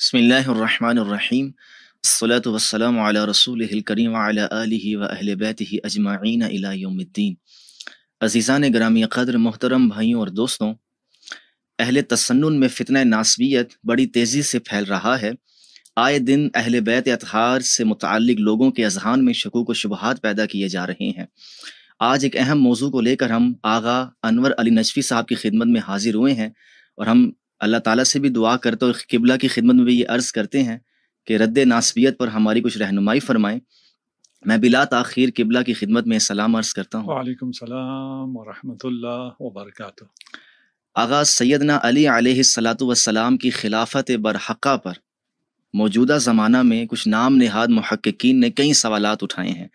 بسم اللہ الرحمن الرحیم، الصلاۃ والسلام علی رسولہ الکریم وعلی آلہ واہل بیتہ اجمعین الی یوم الدین۔ عزیزان گرامی قدر، محترم بھائیوں اور دوستوں، اہل تسنن میں فتنہ ناسبیت بڑی تیزی سے پھیل رہا ہے۔ آئے دن اہل بیت اطہار سے متعلق لوگوں کے اذہان میں شکوک و شبہات پیدا کیے جا رہے ہیں۔ آج ایک اہم موضوع کو لے کر ہم آغا انور علی نجفی صاحب کی خدمت میں حاضر ہوئے ہیں، اور ہم اللہ تعالیٰ سے بھی دعا کرتے ہوئے قبلہ کی خدمت میں بھی یہ عرض کرتے ہیں کہ رد ناسبیت پر ہماری کچھ رہنمائی فرمائیں۔ میں بلا تاخیر قبلہ کی خدمت میں سلام عرض کرتا ہوں۔ وعلیکم السلام ورحمۃ اللہ وبرکاتہ۔ آغا سیدنا علی علیہ الصلاۃ والسلام کی خلافت برحقہ پر موجودہ زمانہ میں کچھ نام نہاد محققین نے کئی سوالات اٹھائے ہیں۔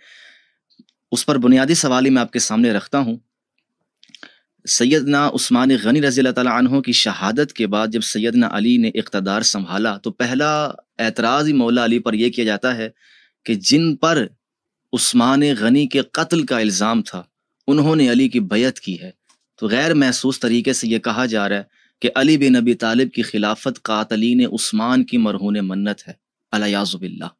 اس پر بنیادی سوال ہی میں آپ کے سامنے رکھتا ہوں۔ سیدنا عثمان غنی رضی اللہ تعالیٰ عنہ کی شہادت کے بعد جب سیدنا علی نے اقتدار سنبھالا تو پہلا اعتراض ہی مولا علی پر یہ کیا جاتا ہے کہ جن پر عثمان غنی کے قتل کا الزام تھا انہوں نے علی کی بیعت کی ہے، تو غیر محسوس طریقے سے یہ کہا جا رہا ہے کہ علی بن ابی طالب کی خلافت قاتلین عثمان کی مرہون منت ہے، الیاذ باللہ۔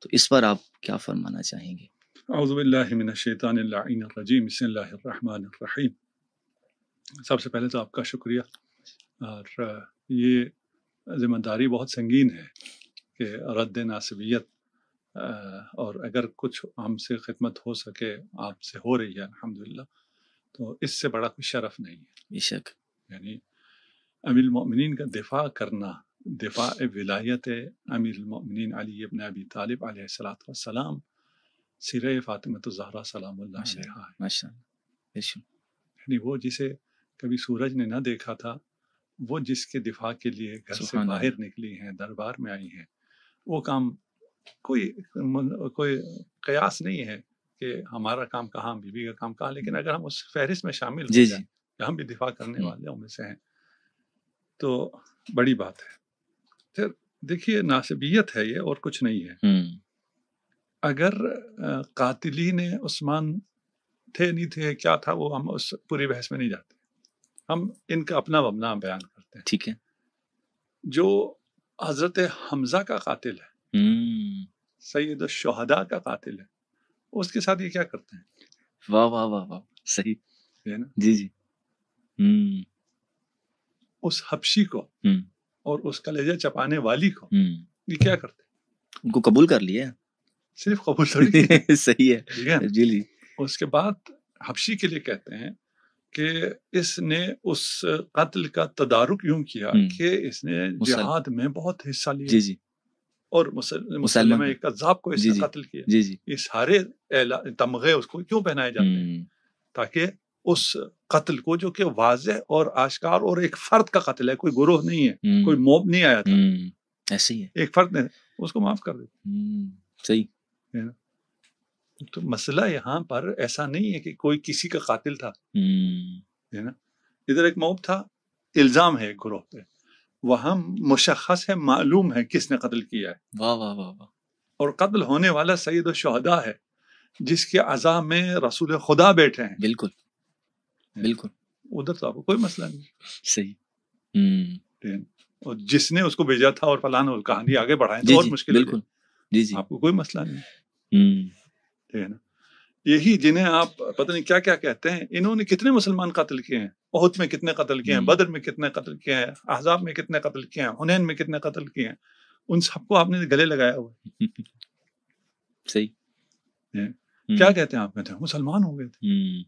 تو اس پر آپ کیا فرمانا چاہیں گے؟ اعوذ باللہ من الشیطان اللعین الرجیم، بسم اللہ الرحمن الرحیم۔ سب سے پہلے تو آپ کا شکریہ، اور یہ ذمہ داری بہت سنگین ہے کہ رد ناسبیت، اور اگر کچھ ہم سے خدمت ہو سکے آپ سے ہو رہی ہے الحمدللہ، تو اس سے بڑا کوئی شرف نہیں ہے۔ بے شک، یعنی امیر المؤمنین کا دفاع کرنا، دفاع ولایت امیر المؤمنین علی ابن ابی طالب علیہ الصلوۃ والسلام، سیرہ فاطمہ الزہرا سلام اللہ علیہا ہے۔ ماشاء اللہ، بے شک، یعنی وہ جسے کبھی سورج نے نہ دیکھا تھا، وہ جس کے دفاع کے لیے گھر سے سبحان باہر اللہ، نکلی ہیں، دربار میں آئی ہیں، وہ کام کوئی قیاس نہیں ہے کہ ہمارا کام کہاں، بی بی کا کام کہاں، لیکن اگر ہم اس فہرست میں شامل ہو جی جائیں کہ ہم بھی دفاع کرنے والوں میں سے ہیں تو بڑی بات ہے۔ پھر دیکھیے، ناسبیت ہے یہ اور کچھ نہیں ہے۔ اگر قاتلین عثمان تھے نہیں تھے کیا تھا، وہ ہم اس پوری بحث میں نہیں جاتے، ہم ان کا اپنا مبنا بیان کرتے ہیں۔ ٹھیک ہے، جو حضرت حمزہ کا قاتل ہے، سید الشہداء کا قاتل ہے، اس کے ساتھ یہ کیا کرتے ہیں؟ واہ واہ واہ واہ، صحیح، ہے نا؟ جی جی، اس حبشی کو اور اس کلیجہ چپانے والی کو یہ کیا کرتے ہیں؟ ان کو قبول کر لیا، صرف قبول تھوڑی کیا، صحیح ہے، ٹھیک ہے؟ جی جی، اس کے بعد حبشی کے لیے کہتے ہیں کہ اس نے اس قتل کا تدارک یوں کیا کہ اس نے جہاد میں بہت حصہ لیا، جی جی، اور مسلمہ ایک کذاب کو اس نے قتل کیا۔ جی جی، یہ سارے تمغے اس کو کیوں پہنائے جاتے ہیں؟ تاکہ اس قتل کو، جو کہ واضح اور آشکار اور ایک فرد کا قتل ہے، کوئی گروہ نہیں ہے، کوئی موب نہیں آیا تھا، ایسے ہی ہے، ایک فرد نے اس کو معاف کر دیا۔ صحیح ہے نا؟ تو مسئلہ یہاں پر ایسا نہیں ہے کہ کوئی کسی کا قاتل تھا، ہے نا؟ ادھر ایک موب تھا، الزام ہے ایک گروہ پہ، وہاں مشخص ہے، معلوم ہے کس نے قتل کیا ہے، واہ واہ واہ واہ، اور قتل ہونے والا سید الشہداء ہے، جس کے عزا میں رسول خدا بیٹھے ہیں۔ بالکل بالکل، ادھر تو آپ کو کوئی مسئلہ نہیں، صحیح، اور جس نے اس کو بھیجا تھا اور فلاں کہانی آگے بڑھائیں تو اور مشکل ہے، بالکل، جی جی، آپ کو کوئی مسئلہ نہیں، ہے نا؟ یہی جنہیں آپ پتہ نہیں کیا کیا کہتے ہیں، انہوں نے کتنے مسلمان قتل کیے ہیں، احد میں کتنے قتل کیے ہیں، بدر میں کتنے قتل کیے ہیں، احزاب میں کتنے قتل کیے ہیں، حنین میں کتنے قتل کیے ہیں، ان سب کو آپ نے گلے لگایا ہوا، صحیح، کیا کہتے ہیں آپ؟ کہتے ہیں مسلمان ہو گئے تھے،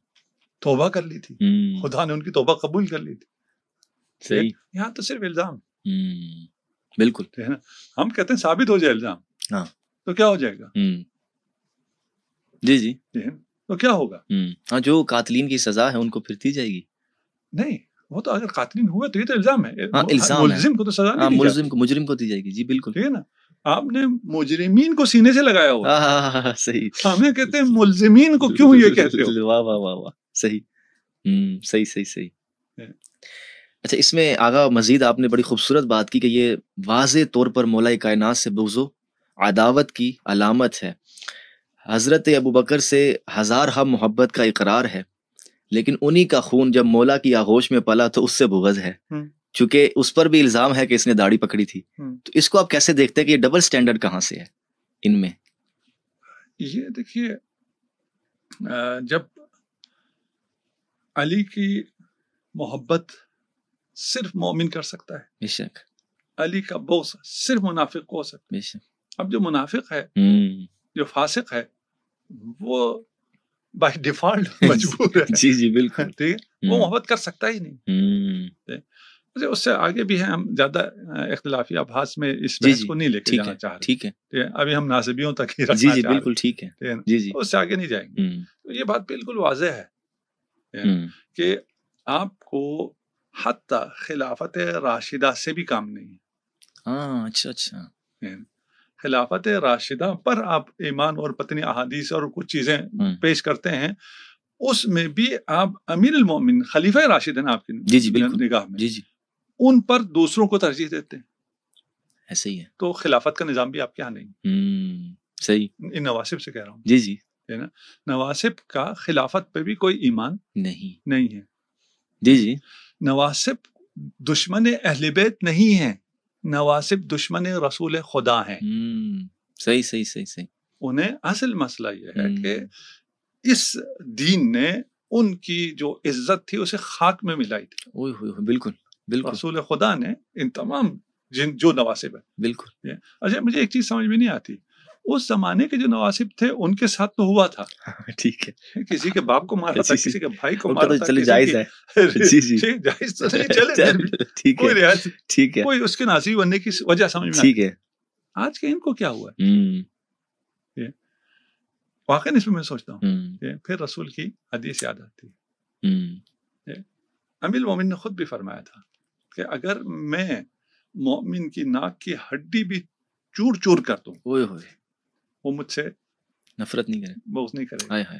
توبہ کر لی تھی، خدا نے ان کی توبہ قبول کر لی تھی۔ صحیح، یہاں تو صرف الزام، بالکل، ہے نا؟ ہم کہتے ہیں ثابت ہو جائے الزام، ہاں، تو کیا ہو جائے گا؟ جی جی، تو کیا ہوگا؟ ہاں، جو قاتلین کی سزا ہے ان کو پھر دی جائے گی۔ نہیں، وہ تو اگر قاتلین ہوئے تو یہ تو الزام ہے، ہاں، الزام ہے، ملزم کو تو سزا نہیں دی ملزم جاتی، کو، مجرم کو دی جائے گی، جی بالکل، ٹھیک ہے نا؟ آپ نے مجرمین کو سینے سے لگایا ہوا، ہاں، صحیح، ہمیں کہتے ہیں ملزمین کو کیوں یہ کہتے ہو؟ واہ واہ واہ واہ، صحیح، صحیح صحیح صحیح۔ اچھا، اس میں آگا مزید آپ نے بڑی خوبصورت بات کی کہ یہ واضح طور پر مولا کائنات سے بغض و عداوت کی علامت ہے۔ حضرت ابوبکر سے ہزارہا محبت کا اقرار ہے، لیکن انہی کا خون جب مولا کی آغوش میں پلا تو اس سے بغض ہے۔ چونکہ اس پر بھی الزام ہے کہ اس نے داڑھی پکڑی تھی، تو اس کو آپ کیسے دیکھتے ہیں کہ یہ ڈبل سٹینڈرڈ کہاں سے ہے ان میں؟ یہ دیکھیے، جب علی کی محبت صرف مومن کر سکتا ہے، بے شک، علی کا بغض صرف منافق کو ہو سکتا ہے. بے شک. اب جو منافق ہے، جو فاسق ہے، وہ بائی ڈیفالٹ مجبور ہے. جی جی بالکل، ٹھیک ہے، وہ محبت کر سکتا ہی نہیں. اس سے آگے بھی ہیں، ہم زیادہ اختلافی ابحاث میں اس بحث کو نہیں لے کے جانا چاہ رہے. ٹھیک ہے، ابھی ہم ناصبیوں تک ہی رکھنا جی جی چاہ رہے. بالکل ٹھیک ہے، جی جی، اس سے آگے نہیں جائیں گے. تو یہ بات بالکل واضح ہے کہ آپ کو حتی خلافت راشدہ سے بھی کام نہیں ہے. ہاں، اچھا اچھا. خلافت راشدہ پر آپ ایمان اور پتنی احادیث اور کچھ چیزیں پیش کرتے ہیں، اس میں بھی آپ امیر المومن خلیفہ راشد ہیں آپ کی نگاہ میں، ان پر دوسروں کو ترجیح دیتے ہیں. ایسے ہی ہے. تو خلافت کا نظام بھی آپ کے یہاں نہیں. صحیح. ان نواسب سے کہہ رہا ہوں. جی جی، ہے نا، نواسب کا خلافت پہ بھی کوئی ایمان نہیں ہے. جی جی، نواسب دشمن اہل بیت نہیں ہیں، نواسب دشمن رسول خدا ہیں. صحیح صحیح صحیح صحیح. انہیں اصل مسئلہ یہ ہے کہ اس دین نے ان کی جو عزت تھی اسے خاک میں ملائی تھی. بالکل بالکل. رسول خدا نے ان تمام جو نواسب ہیں. بالکل. اچھا، مجھے ایک چیز سمجھ میں نہیں آتی، اس زمانے کے جو نواسب تھے ان کے ساتھ تو ہوا تھا. ٹھیک ہے، کسی کے باپ کو مارا تھا، کسی کے بھائی کو مارا تھا. چلے جائز ہے. جی جی، جائز تو نہیں، چلے ٹھیک کوئی رعایت، ٹھیک ہے، کوئی اس کے ناصری بننے کی وجہ سمجھ میں ٹھیک ہے. آج کے ان کو کیا ہوا ہے واقعی اس میں میں سوچتا ہوں کہ پھر رسول کی حدیث یاد آتی ہے. امیر المومنین نے خود بھی فرمایا تھا کہ اگر میں مومن کی ناک کی ہڈی بھی چور چور کر دوں، وہ مجھ سے نفرت نہیں کرے، بغض نہیں کرے. ہائے ہائے.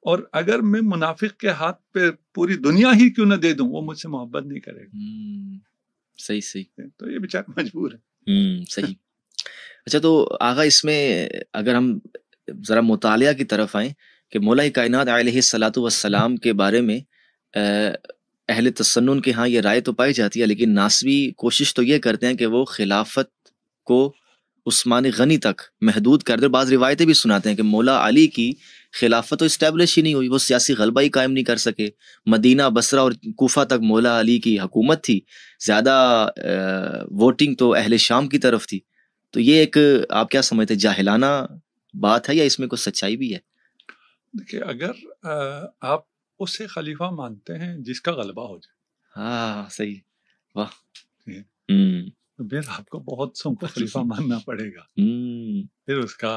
اور اگر میں منافق کے ہاتھ پہ پوری دنیا ہی کیوں نہ دے دوں، وہ مجھ سے محبت نہیں کرے گا. صحیح صحیح. تو یہ بیچارہ مجبور ہے. صحیح. اچھا، تو آغا اس میں اگر ہم ذرا مطالعہ کی طرف آئیں کہ مولا کائنات علیہ الصلاۃ والسلام کے بارے میں اہل تسنن کے ہاں یہ رائے تو پائی جاتی ہے، لیکن ناصبی کوشش تو یہ کرتے ہیں کہ وہ خلافت کو عثمان غنی تک محدود کر دے. بعض روایتیں بھی سناتے ہیں کہ مولا علی کی خلافت تو اسٹیبلش ہی نہیں ہوئی، وہ سیاسی غلبہ ہی قائم نہیں کر سکے. مدینہ، بصرہ اور کوفہ تک مولا علی کی حکومت تھی، زیادہ ووٹنگ تو اہل شام کی طرف تھی. تو یہ ایک آپ کیا سمجھتے ہیں، جاہلانہ بات ہے یا اس میں کوئی سچائی بھی ہے؟ دیکھیے، اگر آپ اسے خلیفہ مانتے ہیں جس کا غلبہ ہو جائے، ہاں صحیح، واہ، پھر آپ کو بہت سو کو خلیفہ ماننا پڑے گا. پھر اس کا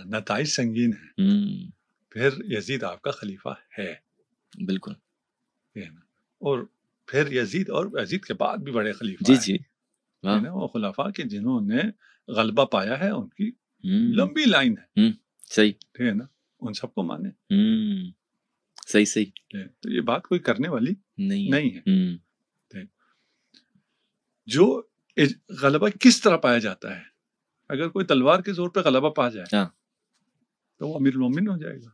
نتائج سنگین ہے. پھر یزید آپ کا خلیفہ ہے. بالکل. اور پھر یزید، اور یزید کے بعد بھی بڑے خلیفہ ہیں. جی وہ خلفاء کے جنہوں نے غلبہ پایا ہے، ان کی لمبی لائن ہے. صحیح، ٹھیک ہے نا، ان سب کو مانے. صحیح صحیح. تو یہ بات کوئی کرنے والی نہیں ہے. جو غلبہ کس طرح پایا جاتا ہے، اگر کوئی تلوار کے زور پہ غلبہ پا جائے تو وہ امیر المومن ہو جائے گا.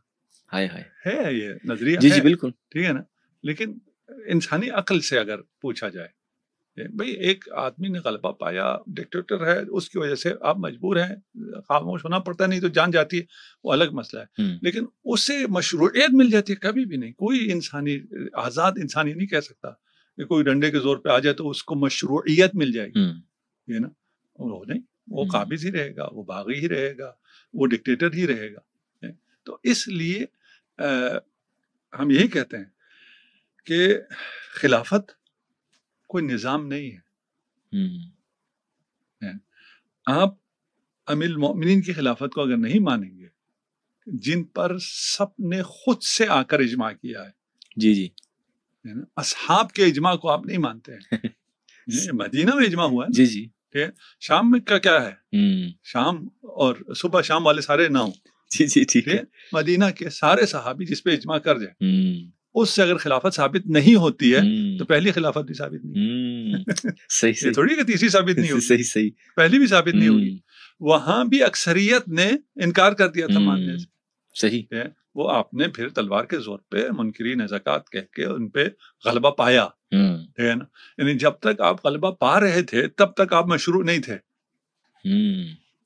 ہائے ہائے، ہے یہ نظریہ. جی جی بالکل. ٹھیک ہے نا، لیکن انسانی عقل سے اگر پوچھا جائے، بھئی ایک آدمی نے غلبہ پایا، ڈکٹیٹر ہے، اس کی وجہ سے آپ مجبور ہیں، خاموش ہونا پڑتا ہے، نہیں تو جان جاتی ہے، وہ الگ مسئلہ ہے. لیکن اسے مشروعیت مل جاتی ہے، کبھی بھی نہیں. کوئی انسانی آزاد انسانی نہیں کہہ سکتا کہ کوئی ڈنڈے کے زور پہ آ جائے تو اس کو مشروعیت مل جائے گی. یہ نا، وہ نہیں، وہ قابض ہی رہے گا، وہ باغی ہی رہے گا، وہ ڈکٹیٹر ہی رہے گا. تو اس لیے ہم یہی کہتے ہیں کہ خلافت کوئی نظام نہیں ہے. آپ امیر المومنین کی خلافت کو اگر نہیں مانیں گے، جن پر سب نے خود سے آ کر اجماع کیا ہے، جی جی، اصحاب کے اجماع کو آپ نہیں مانتے ہیں. مدینہ میں اجماع ہوا ہے، جی جی. شام میں کیا ہے، شام اور صبح شام والے سارے نہ ہوں، جی جی ٹھیک ہے. مدینہ کے سارے صحابی جس پہ اجماع کر جائیں، اس سے اگر خلافت ثابت نہیں ہوتی ہے تو پہلی خلافت بھی ثابت نہیں. صحیح، تھوڑی کہ تیسری ثابت نہیں ہوگی، صحیح صحیح، پہلی بھی ثابت نہیں ہوگی. وہاں بھی اکثریت نے انکار کر دیا تھا ماننے سے. صحیح. وہ آپ نے پھر تلوار کے زور پہ منکرین زکوٰۃ کہہ کے ان پہ غلبہ پایا، ٹھیک ہے نا؟ یعنی جب تک آپ غلبہ پا رہے تھے تب تک آپ مشروع نہیں تھے۔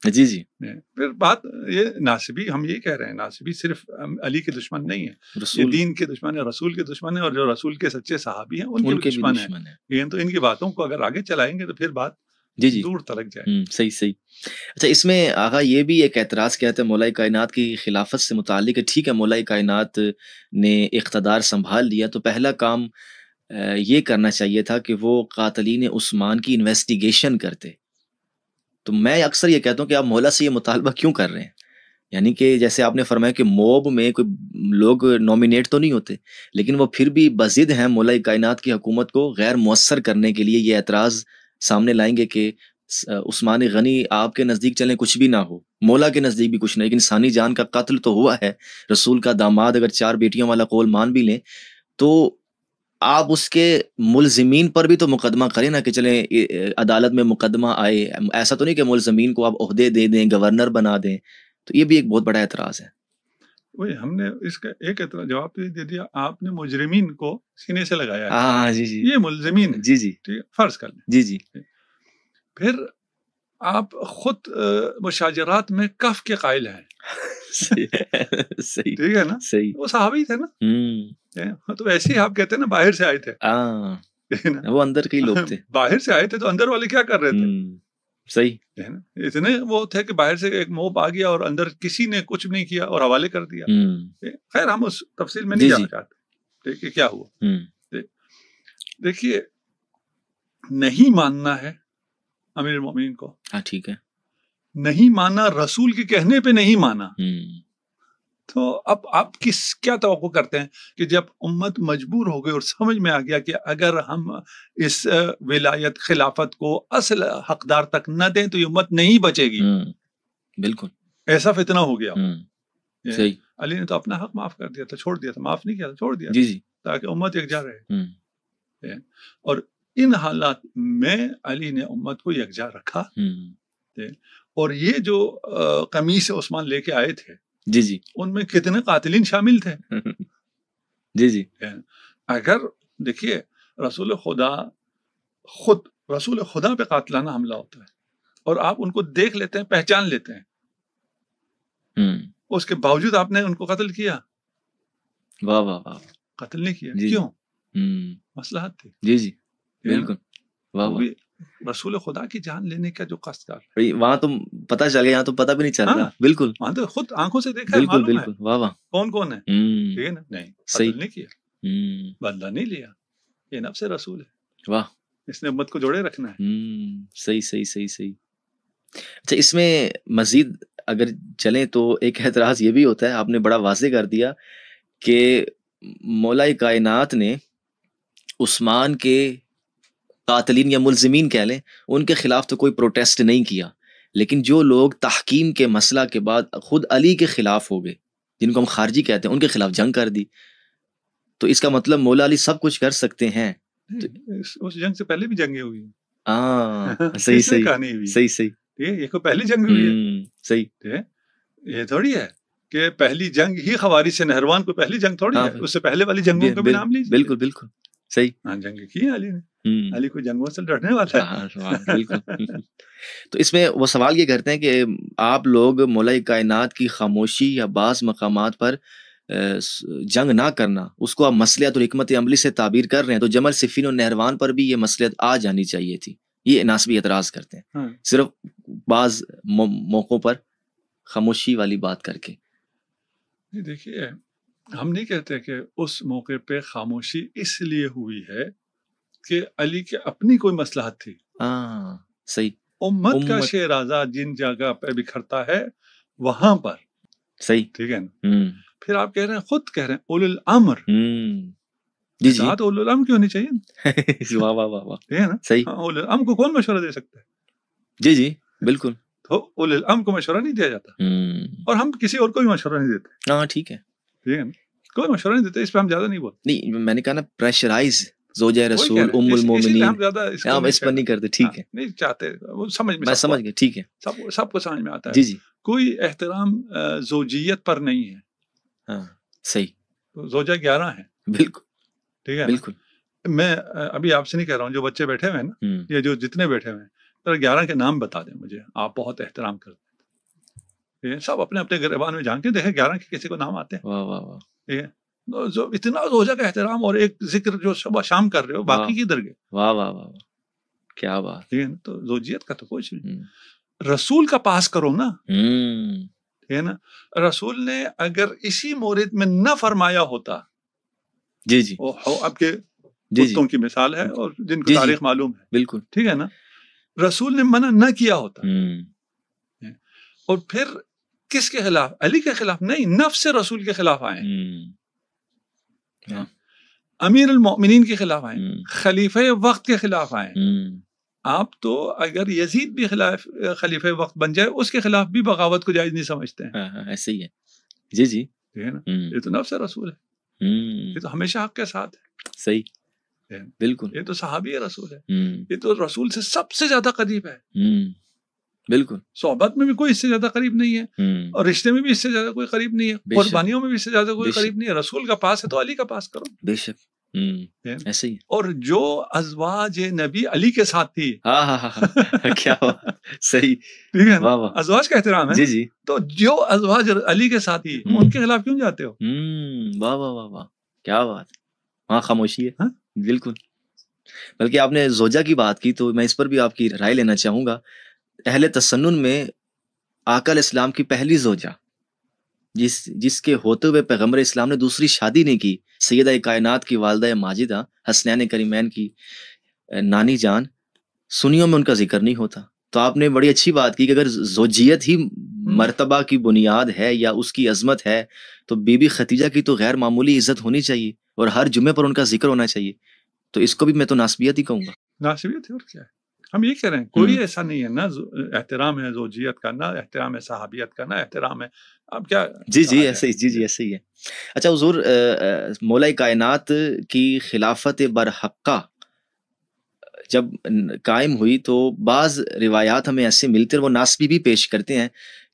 جی جی۔ پھر بات یہ ناصبی، ہم یہ کہہ رہے ہیں ناصبی صرف علی کے دشمن نہیں ہے، یہ دین کے دشمن ہے، رسول کے دشمن ہے، اور جو رسول کے سچے صحابی ہیں ان کے دشمن ہیں۔ یہ تو ان کی باتوں کو اگر آگے چلائیں گے تو پھر بات جی جی دور تلک جائے۔ صحیح صحیح۔ اچھا، اس میں آغا یہ بھی ایک اعتراض کیا تھا مولا کائنات کی خلافت سے متعلق ہے، ٹھیک ہے مولا کائنات نے اقتدار سنبھال لیا تو پہلا کام یہ کرنا چاہیے تھا کہ وہ قاتلین عثمان کی انویسٹیگیشن کرتے۔ تو میں اکثر یہ کہتا ہوں کہ آپ مولا سے یہ مطالبہ کیوں کر رہے ہیں؟ یعنی کہ جیسے آپ نے فرمایا کہ موب میں کوئی لوگ نومینیٹ تو نہیں ہوتے، لیکن وہ پھر بھی بضد ہیں مولا کائنات کی حکومت کو غیر مؤثر کرنے کے لیے یہ اعتراض سامنے لائیں گے کہ عثمان غنی آپ کے نزدیک چلیں کچھ بھی نہ ہو، مولا کے نزدیک بھی کچھ نہیں، لیکن انسانی جان کا قتل تو ہوا ہے، رسول کا داماد اگر 4 بیٹیوں والا قول مان بھی لیں تو آپ اس کے ملزمین پر بھی تو مقدمہ کریں نا کہ چلیں عدالت میں مقدمہ آئے، ایسا تو نہیں کہ ملزمین کو آپ عہدے دے دیں، گورنر بنا دیں، تو یہ بھی ایک بہت بڑا اعتراض ہے۔ وہی ہم نے اس کا ایک جواب تو دے دیا، آپ نے مجرمین کو سینے سے لگایا ہے۔ ہاں جی جی، یہ ملزمین ہیں، جی جی، ٹھیک ہے، فرض کر لیں جی جی، پھر آپ خود مشاجرات میں کف کے قائل ہیں، صحیح ٹھیک ہے نا، صحیح، وہ صحابی تھے نا، تو ایسے ہی آپ کہتے ہیں نا باہر سے آئے تھے، وہ اندر کے لوگ تھے، باہر سے آئے تھے تو اندر والے کیا کر رہے تھے؟ صحیح، اتنے وہ تھے کہ باہر سے ایک موب آ گیا اور اندر کسی نے کچھ نہیں کیا اور حوالے کر دیا۔ خیر ہم اس تفصیل میں نہیں جانا چاہتے کہ کیا ہوا۔ دیکھیے، نہیں ماننا ہے امیر المومنین کو، ہاں ٹھیک ہے، نہیں مانا رسول کے کہنے پہ نہیں مانا، تو اب آپ کیا توقع کرتے ہیں کہ جب امت مجبور ہو گئی اور سمجھ میں آ گیا کہ اگر ہم اس ولایت خلافت کو اصل حقدار تک نہ دیں تو یہ امت نہیں بچے گی، بالکل ایسا فتنہ ہو گیا۔ صحیح، علی نے تو اپنا حق معاف کر دیا تھا، چھوڑ دیا تھا، معاف نہیں کیا تھا، چھوڑ دیا جی جی، تاکہ امت یکجا رہے۔ اور ان حالات میں علی نے امت کو یکجا رکھا، اور یہ جو قمیص عثمان لے کے آئے تھے جی جی، ان میں کتنے قاتلین شامل تھے؟ جی جی، اگر دیکھیے رسول خدا پہ قاتلانہ حملہ ہوتا ہے اور آپ ان کو دیکھ لیتے ہیں، پہچان لیتے ہیں، اس کے باوجود آپ نے ان کو قتل کیا؟ واہ واہ واہ، قتل نہیں کیا، جی کیوں؟ مصلحت تھی، جی جی، بالکل، واہ واہ، رسول خدا کی جان لینے کا جو قصد کر، وہاں تو پتہ چل گیا، یہاں تو پتہ بھی نہیں چل رہا، بالکل، وہاں تو خود آنکھوں سے دیکھا ہے، بالکل معلوم ہے بالکل، واہ واہ، کون کون ہے، ٹھیک ہے نا، نہیں قتل نہیں کیا، بدلہ نہیں لیا، یہ نفس رسول ہے، واہ، اس نے امت کو جوڑے رکھنا ہے۔ صحیح صحیح صحیح صحیح۔ اچھا، اس میں مزید اگر چلیں تو ایک اعتراض یہ بھی ہوتا ہے، آپ نے بڑا واضح کر دیا کہ مولا کائنات نے عثمان کے قاتلین یا ملزمین کہہ لیں ان کے خلاف تو کوئی پروٹیسٹ نہیں کیا، لیکن جو لوگ تحکیم کے مسئلہ کے بعد خود علی کے خلاف ہو گئے، جن کو ہم خارجی کہتے ہیں، ان کے خلاف جنگ کر دی، تو اس کا مطلب مولا علی سب کچھ کر سکتے ہیں؟ اس جنگ سے پہلے بھی جنگیں ہوئی ہیں، صحیح صحیح صحیح صحح، یہ کوئی پہلی جنگ ہوئی ہے، صحیح، یہ تھوڑی ہے کہ پہلی جنگ ہی خوارج سے نہروان کو پہلی جنگ تھوڑی ہے، اس سے پہلے والی جنگوں کا بھی نام لیجیے۔ بالکل بالکل صحیح، ہاں جنگ کی ہے علی نے، علی کوئی جنگوں سے لڑنے والا ہے، بالکل۔ تو اس میں وہ سوال یہ کرتے ہیں کہ آپ لوگ مولا کائنات کی خاموشی یا بعض مقامات پر جنگ نہ کرنا اس کو آپ مصلحت اور حکمت عملی سے تعبیر کر رہے ہیں، تو جمل صفین و نہروان پر بھی یہ مصلحت آ جانی چاہیے تھی، یہ ناسبی اعتراض کرتے ہیں، صرف بعض موقعوں پر خاموشی والی بات کر کے۔ دیکھیے، ہم نہیں کہتے کہ اس موقع پہ خاموشی اس لیے ہوئی ہے کہ علی کے اپنی کوئی مصلحت تھی، صحیح، امت کا شیرازہ جن جگہ پہ بکھرتا ہے وہاں پر، صحیح، ٹھیک ہے نا، پھر آپ کہہ رہے ہیں، خود کہہ رہے ہیں اولو الامر، جی جی، اطاعت اولو الامر کی ہونی چاہیے، واہ واہ واہ، ٹھیک ہے نا، صحیح، اولو الامر کو کون مشورہ دے سکتا ہے؟ جی جی بالکل، تو اولو الامر کو مشورہ نہیں دیا جاتا، اور ہم کسی اور کو بھی مشورہ نہیں دیتے، ہاں ٹھیک ہے، کوئی مشورہ نہیں دیتے، اس پہ ہم زیادہ نہیں بولتے، نہیں میں نے کہا نا پریشرائز زوجہ رسول ام المومنین، ہم زیادہ اس پر نہیں کرتے، ٹھیک ہے، نہیں چاہتے، وہ سمجھ میں، میں سمجھ گیا، ٹھیک ہے، سب کو سمجھ میں آتا ہے، جی جی، کوئی احترام زوجیت پر نہیں ہے، ہاں صحیح، تو زوجہ 11 ہیں. بالکل ٹھیک ہے. بالکل. میں ابھی آپ سے نہیں کہہ رہا ہوں، جو بچے بیٹھے ہوئے ہیں نا، یا جو جتنے بیٹھے ہوئے ہیں، تو 11 کے نام بتا دیں مجھے، آپ بہت احترام کرتے ہیں. سب اپنے اپنے گریبان میں جھانک کے دیکھیں 11 کے کسی کو نام آتے ہیں. واہ واہ واہ. ٹھیک ہے. جو اتنا زوجہ کا احترام اور ایک ذکر جو صبح شام کر رہے ہو، باقی کدھر گئے؟ واہ واہ واہ، کیا بات. ٹھیک ہے نا. تو زوجیت کا تو کچھ نہیں. رسول کا پاس کرو نا. ٹھیک ہے نا. رسول نے اگر اسی مورد میں نہ فرمایا ہوتا، جی جی، وہ آپ کے کتوں کی مثال ہے اور جن کو تاریخ معلوم ہے. بالکل ٹھیک ہے نا. رسول نے منع نہ کیا ہوتا، اور پھر کس کے خلاف؟ علی کے خلاف نہیں، نفس رسول کے خلاف آئے، امیر المؤمنین کے خلاف آئے، خلیفہ وقت کے خلاف آئے. آپ تو اگر یزید بھی خلیفہ وقت بن جائے، اس کے خلاف بھی بغاوت کو جائز نہیں سمجھتے ہیں. ایسے ہی ہے. جی جی، ٹھیک ہے نا. یہ تو نفس رسول ہے، یہ تو ہمیشہ حق کے ساتھ ہے. صحیح، بالکل. یہ تو صحابی رسول ہے، یہ تو رسول سے سب سے زیادہ قریب ہے. بالکل. صحبت میں بھی کوئی اس سے زیادہ قریب نہیں ہے، اور رشتے میں بھی اس سے زیادہ کوئی قریب نہیں ہے، قربانیوں میں بھی اس سے زیادہ کوئی قریب نہیں ہے. رسول کا پاس ہے تو علی کا پاس کرو. بے شک، ایسے ہی. اور جو ازواج نبی علی کے ساتھ تھی، کیا صحیح. ٹھیک ہے نا. ازواج کا احترام ہے. جی جی. تو جو ازواج علی کے ساتھ تھی، ان کے خلاف کیوں جاتے ہو؟ واہ واہ واہ واہ، کیا بات. وہاں خاموشی ہے. بالکل. بلکہ آپ نے زوجہ کی بات کی تو میں اس پر بھی آپ کی رائے لینا چاہوں گا. اہل تسنن میں آقا علیہ السلام کی پہلی زوجہ، جس کے ہوتے ہوئے پیغمبر اسلام نے دوسری شادی نہیں کی، سیدہ کائنات کی والدہ ماجدہ حسنین کریمین کی نانی جان، سنیوں میں ان کا ذکر نہیں ہوتا. تو آپ نے بڑی اچھی بات کی کہ اگر زوجیت ہی مرتبہ کی بنیاد ہے یا اس کی عظمت ہے، تو بی بی ختیجہ کی تو غیر معمولی عزت ہونی چاہیے اور ہر جمعے پر ان کا ذکر ہونا چاہیے. تو اس کو بھی میں تو ناسبیت ہی کہوں گا. ناسبیت ہے، اور کیا ہے. ہم یہ کہہ رہے ہیں کوئی ایسا نہیں ہے، نہ احترام ہے زوجیت کا، نہ احترام ہے صحابیت کا، نہ احترام ہے اب کیا. جی جی ایسے ہی. جی جی ایسے ہی ہے. اچھا حضور، مولا کائنات کی خلافت برحقہ جب قائم ہوئی تو بعض روایات ہمیں ایسے ملتے ہیں، وہ ناسبی بھی پیش کرتے ہیں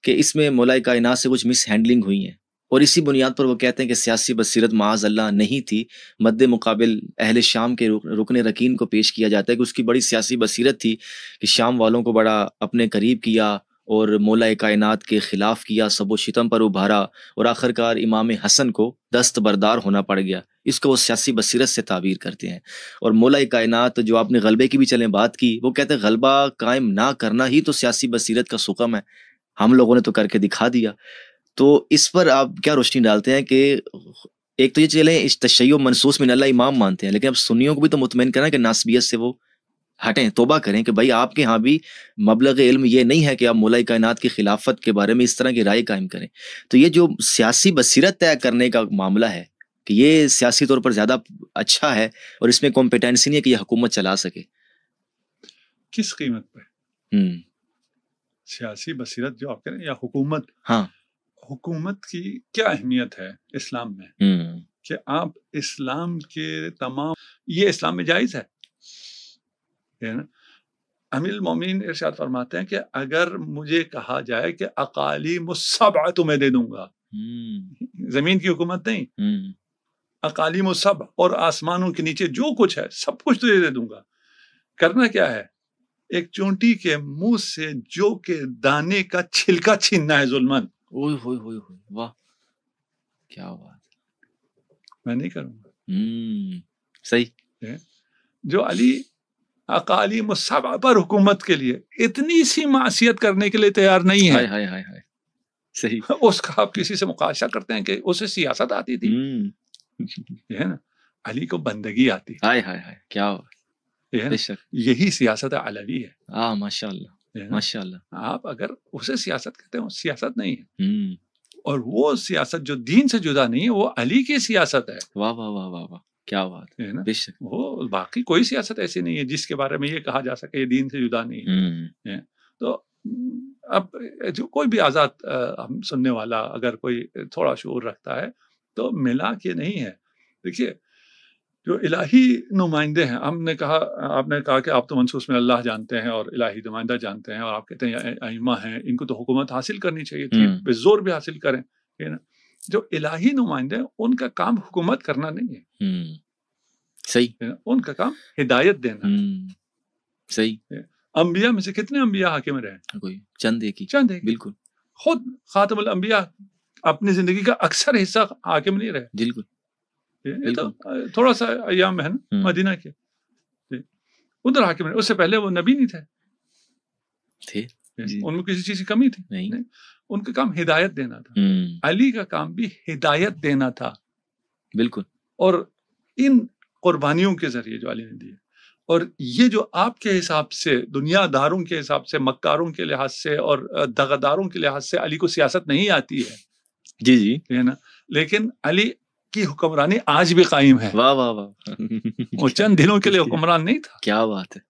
کہ اس میں مولا کائنات سے کچھ مس ہینڈلنگ ہوئی ہیں، اور اسی بنیاد پر وہ کہتے ہیں کہ سیاسی بصیرت معاذ اللہ نہیں تھی. مد مقابل اہل شام کے رکن رکین کو پیش کیا جاتا ہے کہ اس کی بڑی سیاسی بصیرت تھی کہ شام والوں کو بڑا اپنے قریب کیا اور مولا کائنات کے خلاف کیا، سب و شتم پر ابھارا، اور آخرکار امام حسن کو دست بردار ہونا پڑ گیا. اس کو وہ سیاسی بصیرت سے تعبیر کرتے ہیں. اور مولا کائنات جو آپ نے غلبے کی بھی چلیں بات کی، وہ کہتے ہیں غلبہ قائم نہ کرنا ہی تو سیاسی بصیرت کا سکم ہے، ہم لوگوں نے تو کر کے دکھا دیا. تو اس پر آپ کیا روشنی ڈالتے ہیں کہ ایک تو یہ چلیں اس تشیع منصوص من اللہ امام مانتے ہیں، لیکن اب سنیوں کو بھی تو مطمئن کرنا کہ ناسبیت سے وہ ہٹیں، توبہ کریں کہ بھائی آپ کے ہاں بھی مبلغ علم یہ نہیں ہے کہ آپ مولا کائنات کی خلافت کے بارے میں اس طرح کی رائے قائم کریں. تو یہ جو سیاسی بصیرت طے کرنے کا معاملہ ہے کہ یہ سیاسی طور پر زیادہ اچھا ہے اور اس میں کمپیٹنسی نہیں ہے کہ یہ حکومت چلا سکے، کس قیمت پہ سیاسی بصیرت جو آپ کہہ رہے ہیں یا حکومت؟ ہاں، حکومت کی کیا اہمیت ہے اسلام میں کہ آپ اسلام کے تمام، یہ اسلام میں جائز ہے نا. امیر المومنین ارشاد فرماتے ہیں کہ اگر مجھے کہا جائے کہ اقالیم السبع تمہیں دے دوں گا، زمین کی حکومت نہیں، اقالیم السبع، اور آسمانوں کے نیچے جو کچھ ہے سب کچھ تجھے دے دوں گا، کرنا کیا ہے؟ ایک چونٹی کے منہ سے جو کہ دانے کا چھلکا چھیننا ہے ظلمن. اوئے ہوئے ہوئے ہوئے، واہ کیا بات. میں نہیں کروں گا. صحیح. جو علی اقالیم السبع پر حکومت کے لیے اتنی سی معصیت کرنے کے لیے تیار نہیں ہے، ہائے ہائے ہائے، صحیح. اس کا آپ کسی سے مقایسہ کرتے ہیں کہ اسے سیاست آتی تھی؟ یہ ہے نا، علی کو بندگی آتی. ہائے ہائے ہائے، کیا یہی سیاست علوی ہے. ماشاء اللہ ماشاء اللہ. آپ اگر اسے سیاست کہتے ہیں، سیاست نہیں ہے، اور وہ سیاست جو دین سے جدا نہیں ہے وہ علی کی سیاست ہے. واہ واہ واہ واہ واہ، کیا بات ہے نا. وہ باقی کوئی سیاست ایسی نہیں ہے جس کے بارے میں یہ کہا جا سکے یہ دین سے جدا نہیں ہے. تو اب جو کوئی بھی آزاد ہم سننے والا اگر کوئی تھوڑا شعور رکھتا ہے تو ملا کے نہیں ہے. دیکھیے جو الہی نمائندے ہیں، آپ نے کہا کہ آپ تو منصوص میں اللہ جانتے ہیں اور الہی نمائندہ جانتے ہیں، اور آپ کہتے ہیں ائمہ ہیں، ان کو تو حکومت حاصل کرنی چاہیے تھی، بے زور بھی حاصل کریں. جو الہی نمائندے ہیں ان کا کام حکومت کرنا نہیں ہے، صحیح، ان کا کام ہدایت دینا ہے۔ صحیح، انبیاء میں سے کتنے انبیاء حاکم رہے؟ کوئی چند ایک ہی، چند ایک۔ بالکل خود خاتم الانبیاء اپنی زندگی کا اکثر حصہ حاکم نہیں رہے، بالکل یہ تو تھوڑا سا ایام ہے نا مدینہ کے، ادھر حاکم رہے، اس سے پہلے وہ نبی نہیں تھے، ان میں کسی چیز کی کمی تھی نہیں، ان کا کام ہدایت دینا تھا۔ علی کا کام بھی ہدایت دینا تھا، بالکل، اور ان قربانیوں کے ذریعے جو علی نے دی، اور یہ جو آپ کے حساب سے، دنیا داروں کے حساب سے، مکاروں کے لحاظ سے اور دغداروں کے لحاظ سے علی کو سیاست نہیں آتی ہے، جی جی ہے نا، لیکن علی کی حکمرانی آج بھی قائم ہے۔ واہ واہ واہ، وہ چند دنوں کے لیے حکمران نہیں تھا، کیا بات ہے،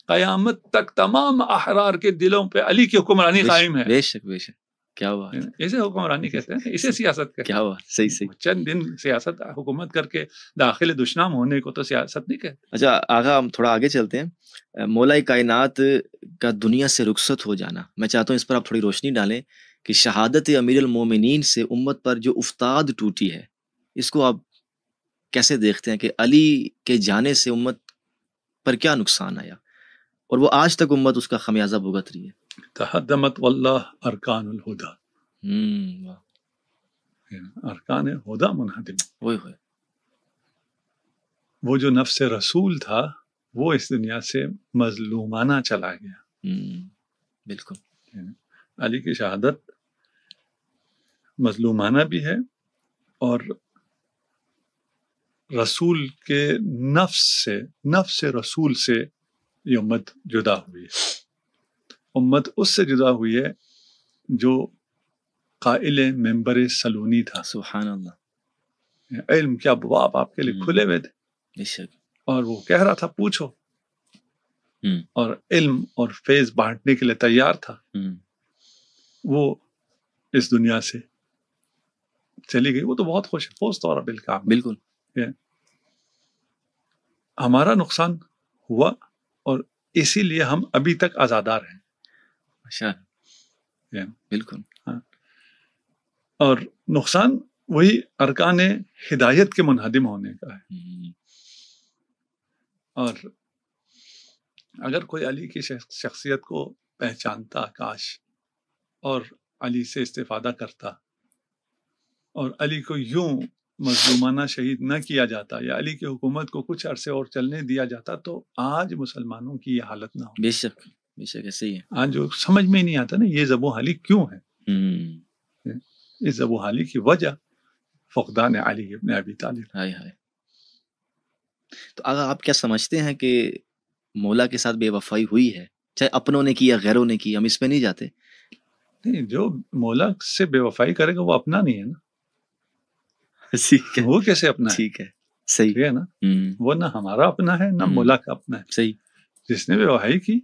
قیامت تک تمام احرار کے دلوں پہ علی کی حکمرانی قائم ہے۔ بے شک بے شک، کیا بات ہے، اسے حکمرانی کہتے ہیں، اسے سیاست کہتے ہیں۔ کیا بات، صحیح صحیح۔ چند دن سیاست حکومت کر کے داخل دشنام ہونے کو تو سیاست نہیں کہتے۔ اچھا آغا، ہم تھوڑا آگے چلتے ہیں۔ مولا کائنات کا دنیا سے رخصت ہو جانا، میں چاہتا ہوں اس پر آپ تھوڑی روشنی ڈالیں کہ شہادت امیر المومنین سے امت پر جو افتاد ٹوٹی ہے، اس کو آپ کیسے دیکھتے ہیں کہ علی کے جانے سے امت پر کیا نقصان آیا، اور وہ آج تک امت اس کا خمیازہ بھگت رہی ہے۔ تہدمت واللہ ارکان الہدا، ارکان ہدا منہدم، وہ جو نفس رسول تھا وہ اس دنیا سے مظلومانہ چلا گیا۔ بالکل، علی کی شہادت مظلومانہ بھی ہے، اور رسول کے نفس رسول سے یہ امت جدا ہوئی ہے۔ امت اس سے جدا ہوئی ہے جو قائل منبر سلونی تھا۔ سبحان اللہ، علم کے ابواب آپ کے لیے کھلے ہوئے تھے، اور وہ کہہ رہا تھا پوچھو، اور علم اور فیض بانٹنے کے لیے تیار تھا۔ وہ اس دنیا سے چلی گئی، وہ تو بہت خوش طور بالکل، بالکل ہمارا نقصان ہوا، اور اسی لیے ہم ابھی تک آزادار ہیں۔ اچھا، بالکل، اور نقصان وہی ارکان ہدایت کے منہدم ہونے کا ہے۔ اور اگر کوئی علی کی شخصیت کو پہچانتا کاش، اور علی سے استفادہ کرتا، اور علی کو یوں مظلومانہ شہید نہ کیا جاتا، یا علی کی حکومت کو کچھ عرصے اور چلنے دیا جاتا، تو آج مسلمانوں کی یہ حالت نہ ہو۔ بے شک بے شک، ایسے ہی ہے۔ آج جو سمجھ میں نہیں آتا نا یہ ذب و حالی کیوں ہے، اس ذب و حالی کی وجہ فقدان علی ابن ابی طالب۔ ہائے ہائے، تو اگر آپ کیا سمجھتے ہیں کہ مولا کے ساتھ بے وفائی ہوئی ہے، چاہے اپنوں نے کی یا غیروں نے کی، ہم اس پہ نہیں جاتے؟ نہیں، جو مولا سے بے وفائی کرے گا وہ اپنا نہیں ہے نا، وہ کیسے اپنا ہے؟ ٹھیک ہے، صحیح ہے نا، وہ نہ ہمارا اپنا ہے نہ مولا کا اپنا ہے۔ صحیح، جس نے بے وفائی کی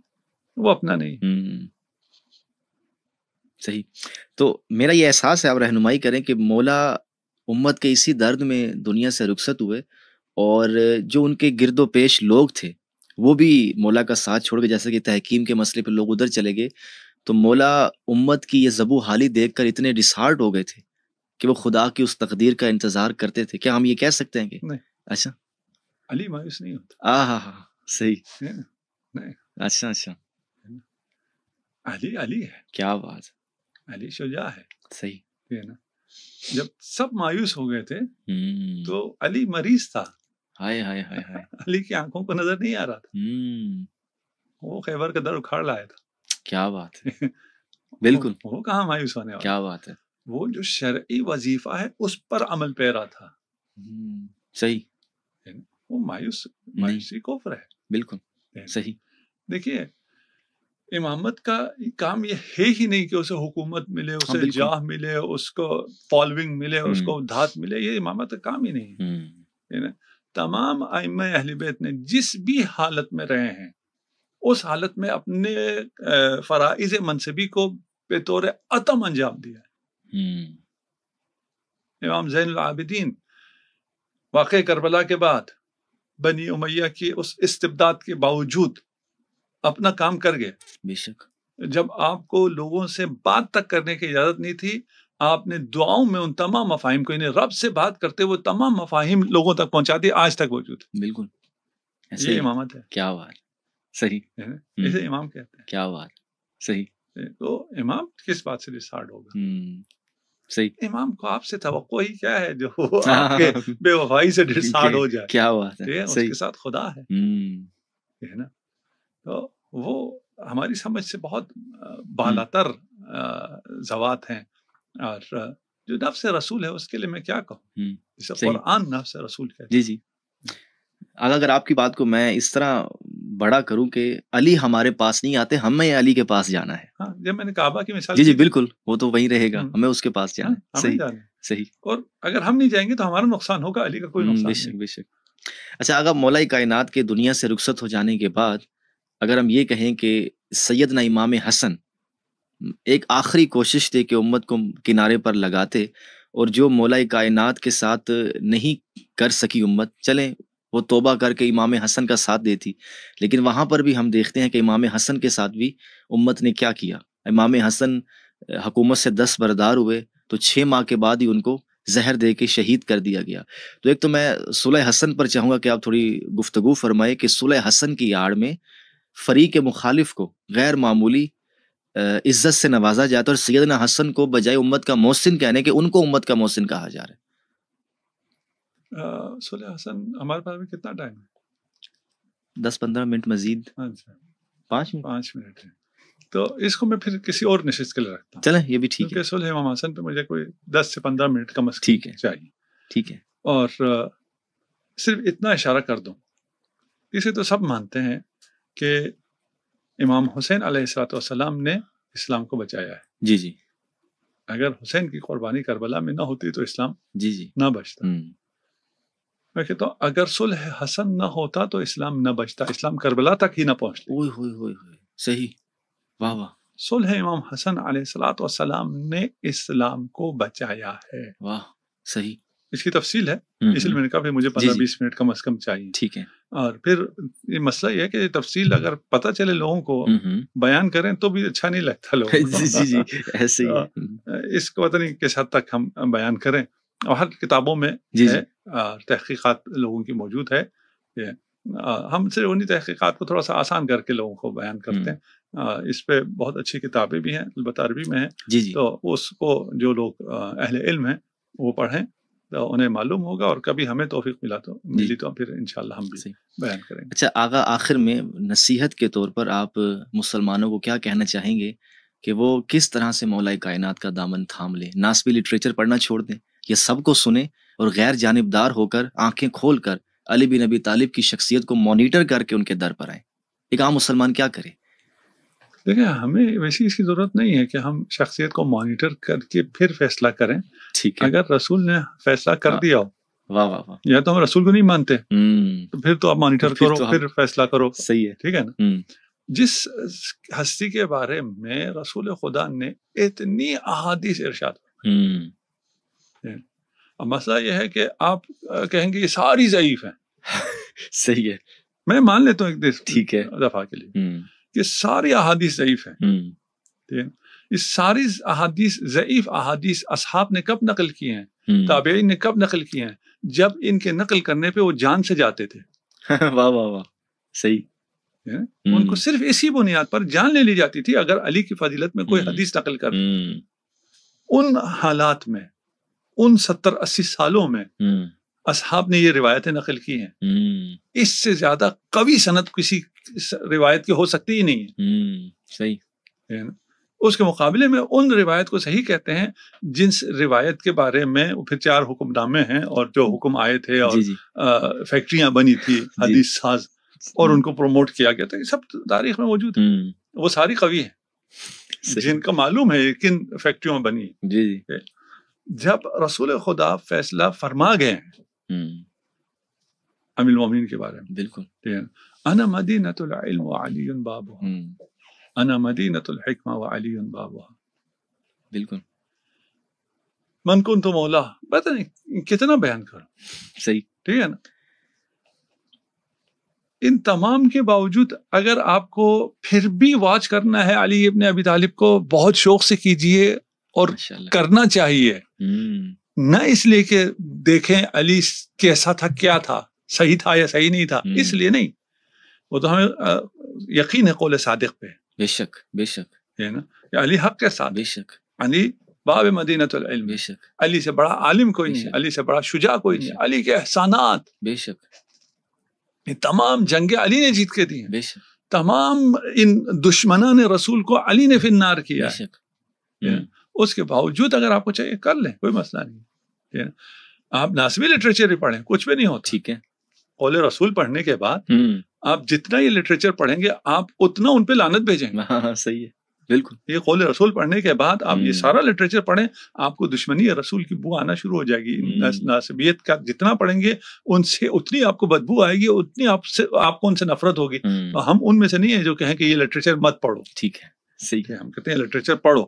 وہ اپنا نہیں۔ صحیح۔ تو میرا یہ احساس ہے، آپ رہنمائی کریں کہ مولا امت کے اسی درد میں دنیا سے رخصت ہوئے، اور جو ان کے گرد و پیش لوگ تھے وہ بھی مولا کا ساتھ چھوڑ کے، جیسے کہ تحکیم کے مسئلے پہ لوگ ادھر چلے گئے، تو مولا امت کی یہ ذب و حالی دیکھ کر اتنے ڈسہارٹ ہو گئے تھے کہ وہ خدا کی اس تقدیر کا انتظار کرتے تھے۔ کیا ہم یہ کہہ سکتے ہیں کہ نہیں، اچھا علی مایوس نہیں ہوتا؟ ہاں، صحیح، نہیں، اچھا، علی ہے، کیا بات، علی شجاع ہے، صحیح ہے نا۔ جب سب مایوس ہو گئے تھے تو علی مریض تھا، ہائے ہائے ہائے ہائے، علی کی آنکھوں کو نظر نہیں آ رہا تھا، وہ خیبر کا در اکھاڑ لایا تھا۔ کیا بات ہے، بالکل، وہ کہاں مایوس ہونے والا، کیا بات ہے، وہ جو شرعی وظیفہ ہے اس پر عمل پیرا تھا۔ صحیح، وہ مایوسی کفر ہے، بالکل صحیح۔ دیکھیے امامت کا کام یہ ہے ہی نہیں کہ اسے حکومت ملے، اسے جاہ ملے، اس کو فالوئنگ ملے، اس کو دھات ملے، یہ امامت کا کام ہی نہیں ہے۔ تمام ائمہ اہل بیت نے جس بھی حالت میں رہے ہیں اس حالت میں اپنے فرائض منصبی کو بطور عتم انجام دیا ہے۔ امام زین العابدین واقع کربلا کے بعد بنی امیہ کی اس استبداد کے باوجود اپنا کام کر گئے۔ بے شک، جب آپ کو لوگوں سے بات تک کرنے کی اجازت نہیں تھی آپ نے دعاؤں میں ان تمام مفاہیم کو، یعنی رب سے بات کرتے وہ تمام مفاہیم لوگوں تک پہنچا دیے، آج تک موجود ہے. بالکل ایسے یہ ہی. امامت ہے. کیا بات. صحیح. اسے امام کہتے ہیں. کیا بات. صحیح. تو امام کس بات سے ڈسارڈ ہوگا؟ صحیح. امام کو آپ سے توقع ہی کیا ہے جو آپ کے بے وفائی سے ڈسارڈ ہو جائے؟ کیا بات ہے. اس کے ساتھ خدا ہے نا. تو وہ ہماری سمجھ سے بہت بالاتر ذوات ہیں، اور جو نفس رسول ہے اس کے لیے میں کیا کہوں، جسے قرآن نفس رسول کہتے ہیں. جی جی. اگر آپ کی بات کو میں اس طرح بڑا کروں کہ علی ہمارے پاس نہیں آتے، ہمیں علی کے پاس جانا ہے. ہاں، جب میں نے کعبہ کی مثال، جی جی بالکل، وہ تو وہی رہے گا، ہمیں اس کے پاس جانا ہے. ہمیں جانا ہے. صحیح. اور اگر ہم نہیں جائیں گے تو ہمارا نقصان ہوگا، علی کا کوئی نقصان نہیں. بے شک. اچھا، اگر مولا کائنات کے دنیا سے رخصت ہو جانے کے بعد اگر ہم یہ کہیں کہ سیدنا امام حسن ایک آخری کوشش تھی کہ امت کو کنارے پر لگاتے، اور جو مولا کائنات کے ساتھ نہیں کر سکی امت، چلیں وہ توبہ کر کے امام حسن کا ساتھ دیتی، لیکن وہاں پر بھی ہم دیکھتے ہیں کہ امام حسن کے ساتھ بھی امت نے کیا کیا. امام حسن حکومت سے دستبردار ہوئے تو 6 ماہ کے بعد ہی ان کو زہر دے کے شہید کر دیا گیا. تو ایک تو میں صلح حسن پر چاہوں گا کہ آپ تھوڑی گفتگو فرمائے کہ صلح حسن کی آڑ میں فریق مخالف کو غیر معمولی عزت سے نوازا جاتا ہے، اور سیدنا حسن کو بجائے امت کا محسن کہنے کہ ان کو امت کا محسن کہا جا رہا ہے. صلح حسن ہمارے پاس بھی کتنا ٹائم ہے؟ 10-15 منٹ مزید. 5 منٹ ہے. تو اس کو میں پھر کسی اور نشست کے لیے رکھتا ہوں. چلیں یہ بھی ٹھیک ہے. کیونکہ صلح امام حسن پہ مجھے کوئی 10 سے 15 منٹ کم از کم چاہیے. ٹھیک ہے. اور صرف اتنا اشارہ کر دوں، اسے تو سب مانتے ہیں کہ امام حسین علیہ الصلوۃ والسلام نے اسلام کو بچایا ہے. جی جی. اگر حسین کی قربانی کربلا میں نہ ہوتی تو اسلام جی جی نہ بچتا. میں کہتا ہوں اگر صلح حسن نہ ہوتا تو اسلام نہ بچتا، اسلام کربلا تک ہی نہ پہنچتا. صحیح. واہ واہ. صلح امام حسن علیہ الصلوۃ والسلام نے اسلام کو بچایا ہے. واہ. صحیح. اس کی تفصیل ہے، اس لیے میں نے کہا کہ مجھے 15-20 منٹ کم از کم چاہیے. ٹھیک ہے. اور پھر یہ مسئلہ یہ ہے کہ تفصیل اگر پتہ چلے لوگوں کو، بیان کریں تو بھی اچھا نہیں لگتا لوگوں کو. جی جی ایسے ہی. اس کو پتہ نہیں کس حد تک ہم بیان کریں، اور ہر کتابوں میں ہے، تحقیقات لوگوں کی موجود ہے. ہم صرف انہی تحقیقات کو تھوڑا سا آسان کر کے لوگوں کو بیان کرتے ہیں. اس پہ بہت اچھی کتابیں بھی ہیں، البتہ عربی میں ہیں. تو اس کو جو لوگ اہل علم ہیں وہ پڑھیں تو انہیں معلوم ہوگا، اور کبھی ہمیں توفیق ملی تو پھر انشاءاللہ ہم بھی بیان کریں گے. اچھا آغا، آخر میں نصیحت کے طور پر آپ مسلمانوں کو کیا کہنا چاہیں گے کہ وہ کس طرح سے مولا کائنات کا دامن تھام لیں؟ ناسبی لٹریچر پڑھنا چھوڑ دیں، یہ سب کو سنیں اور غیر جانبدار ہو کر آنکھیں کھول کر علی بن ابی طالب کی شخصیت کو مانیٹر کر کے ان کے در پر آئیں؟ ایک عام مسلمان کیا کرے؟ دیکھیں، ہمیں ویسی اس کی ضرورت نہیں ہے کہ ہم شخصیت کو مانیٹر کر کے پھر فیصلہ کریں. ٹھیک ہے. اگر رسول نے فیصلہ کر دیا ہو، واہ واہ واہ، یا تو ہم رسول کو نہیں مانتے تو پھر تو آپ مانیٹر کرو، پھر فیصلہ کرو. صحیح ہے. ٹھیک ہے نا. جس ہستی کے بارے میں رسول خدا نے اتنی احادیث ارشاد، اب مسئلہ یہ ہے کہ آپ کہیں گے یہ ساری ضعیف ہیں. صحیح ہے. میں مان لیتا ہوں ایک ٹھیک ہے دفعہ کے لیے کہ ساری احادیث ضعیف ہیں. اس ساری احادیث، ضعیف احادیث اصحاب نے کب نقل کی ہیں، تابعین نے کب نقل کی ہیں؟ جب ان کے نقل کرنے پہ وہ جان سے جاتے تھے. واہ واہ واہ. صحیح. ان کو صرف اسی بنیاد پر جان لے لی جاتی تھی اگر علی کی فضیلت میں کوئی حدیث نقل کر. ان حالات میں، ان 70-80 سالوں میں اصحاب نے یہ روایتیں نقل کی ہیں. اس سے زیادہ قوی سند کسی روایت کی ہو سکتی ہی نہیں ہے. صحیح. اس کے مقابلے میں ان روایت کو صحیح کہتے ہیں جن روایت کے بارے میں پھر 4 حکم نامے ہیں، اور جو حکم آئے تھے اور فیکٹریاں بنی تھی حدیث ساز، اور ان کو پروموٹ کیا گیا تھا. یہ سب تاریخ میں موجود ہے. وہ ساری قوی ہیں جن کا معلوم ہے کن فیکٹریوں میں بنی. جب رسول خدا فیصلہ فرما گئے امیر المومنین کے بارے میں، بالکل، انا مدینۃ العلم وعلی بابها، انا مدینۃ الحکمہ وعلی بابها. بالکل. من کنت مولا، پتہ نہیں کتنا بیان کرو. صحیح. ٹھیک ہے نا. ان تمام کے باوجود اگر آپ کو پھر بھی واچ کرنا ہے علی ابن ابی طالب کو، بہت شوق سے کیجئے. اور کرنا چاہیے، نہ اس لیے کہ دیکھیں علی کیسا تھا، کیا تھا، صحیح تھا یا صحیح نہیں تھا، اس لیے نہیں، وہ تو ہمیں یقین ہے قول صادق پہ، بے شک بے شک ہے نا، علی حق کے ساتھ، بے شک علی باب مدینۃ العلم، بے شک علی سے بڑا عالم کوئی نہیں، علی سے بڑا شجاع کوئی نہیں، علی کے احسانات، بے شک یہ تمام جنگیں علی نے جیت کے دی ہیں، بے شک تمام ان دشمنان رسول کو علی نے فی النار کیا بے ہے، شک اس کے باوجود اگر آپ کو چاہیے کر لیں، کوئی مسئلہ نہیں ہے، آپ ناسبی لٹریچر ہی پڑھیں، کچھ بھی نہیں ہوتا، ٹھیک ہے، قول رسول پڑھنے کے بعد آپ جتنا یہ لٹریچر پڑھیں گے آپ اتنا ان پہ لعنت بھیجیں گے، ہاں صحیح ہے، بالکل، یہ قول رسول پڑھنے کے بعد آپ یہ سارا لٹریچر پڑھیں، آپ کو دشمنی رسول کی بو آنا شروع ہو جائے گی، ناسبیت کا جتنا پڑھیں گے ان سے اتنی آپ کو بدبو آئے گی، اتنی آپ کو ان سے نفرت ہوگی، ہم ان میں سے نہیں ہیں جو کہیں کہ یہ لٹریچر مت پڑھو، ٹھیک ہے، صحیح ہے، ہم کہتے ہیں لٹریچر پڑھو،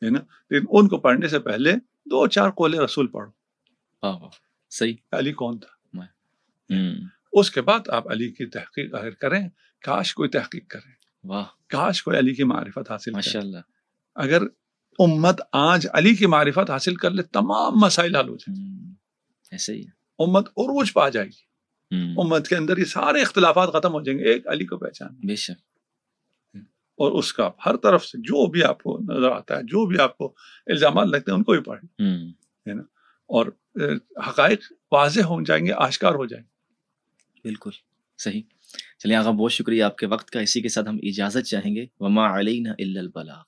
ہے نا، لیکن ان کو پڑھنے سے پہلے 2-4 قول رسول پڑھو، صحیح، علی کون تھا، اس کے بعد آپ علی کی تحقیق اگر کریں، کاش کوئی تحقیق کریں، واہ، کاش کوئی علی کی معرفت حاصل کرے، ماشاءاللہ، اگر امت آج علی کی معرفت حاصل کر لے تمام مسائل حل ہو جائیں، ایسے ہی امت عروج پا جائے گی، امت کے اندر یہ سارے اختلافات ختم ہو جائیں گے، ایک علی کو پہچان، بے شک، اور اس کا ہر طرف سے جو بھی آپ کو نظر آتا ہے، جو بھی آپ کو الزامات لگتے ہیں ان کو بھی پڑھیں، ہے نا، اور حقائق واضح ہو جائیں گے، آشکار ہو جائیں گے، بالکل صحیح۔ چلیے آقا بہت شکریہ آپ کے وقت کا، اسی کے ساتھ ہم اجازت چاہیں گے، وما علینا الا البلاغ۔